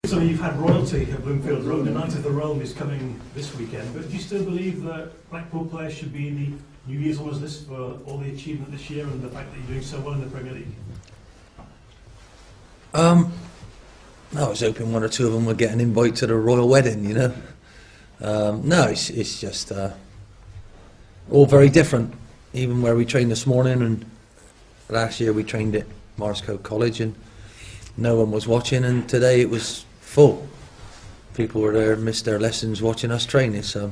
So you've had royalty at Bloomfield Road. The Night of the Realm is coming this weekend, but do you still believe that Blackpool players should be in the New Year's Honours list for all the achievement this year and the fact that you're doing so well in the Premier League? I was hoping one or two of them would get an invite to the royal wedding, you know. No, it's just all very different. Even where we trained this morning, and last year we trained at Marscote College and no one was watching, and today it was full. People were there, missed their lessons watching us train. So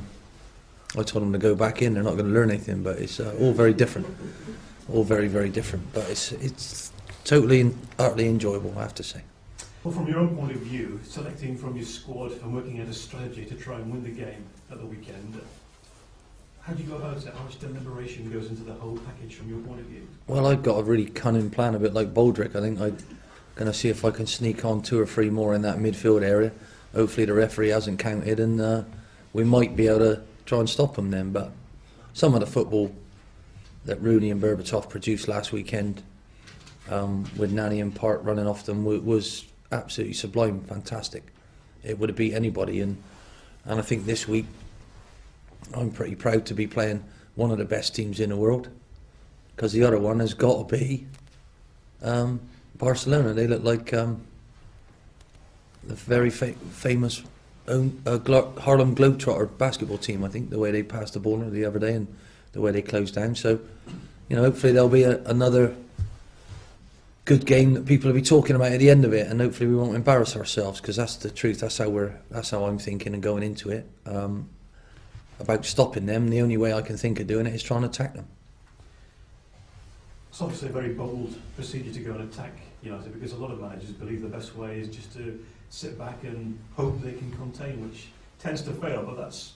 I told them to go back in. They're not going to learn anything, but it's all very different, all very, very different. But it's totally and utterly enjoyable, I have to say. Well, from your own point of view, selecting from your squad and working out a strategy to try and win the game at the weekend, how do you go about it? How much deliberation goes into the whole package from your point of view? Well, I've got a really cunning plan, a bit like Baldrick. I think I'm going to see if I can sneak on 2 or 3 more in that midfield area. Hopefully the referee hasn't counted, and we might be able to try and stop them then. But some of the football that Rooney and Berbatov produced last weekend, with Nani and Park running off them, was absolutely sublime, fantastic. It would have beat anybody, and I think this week I'm pretty proud to be playing one of the best teams in the world, because the other one has got to be Barcelona. They look like the very famous Harlem Globetrotter basketball team, I think, the way they passed the ball the other day and the way they closed down. So, you know, hopefully there'll be another good game that people will be talking about at the end of it, and hopefully we won't embarrass ourselves, because that's the truth. That's how I'm thinking and going into it. About stopping them, the only way I can think of doing it is trying to attack them. It's obviously a very bold procedure to go and attack United, because a lot of managers believe the best way is just to sit back and hope they can contain, which tends to fail, but that's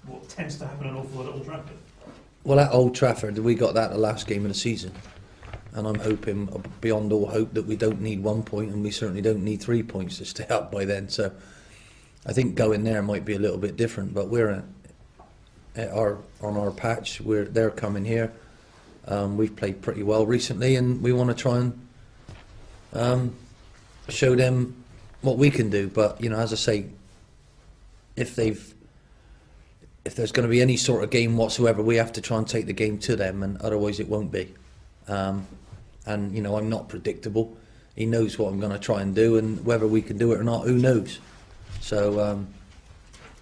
what tends to happen an awful lot at Old Trafford. Well, at Old Trafford, we got that the last game of the season, and I'm hoping beyond all hope that we don't need 1 point, and we certainly don't need 3 points to stay up by then. So I think going there might be a little bit different, but we're on our patch. They're coming here. We've played pretty well recently, and we want to try and show them what we can do. But you know, as I say, if there's going to be any sort of game whatsoever, we have to try and take the game to them, and otherwise it won't be. And you know, I'm not predictable. He knows what I'm going to try and do, and whether we can do it or not, who knows. So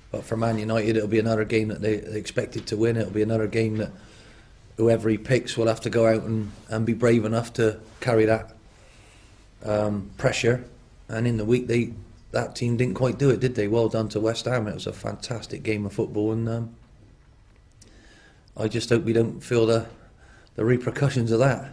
but for Man United, it'll be another game that they expected to win. It'll be another game that whoever he picks will have to go out and be brave enough to carry that pressure. And in the week, that team didn't quite do it, did they? Well done to West Ham. It was a fantastic game of football, and I just hope we don't feel the repercussions of that.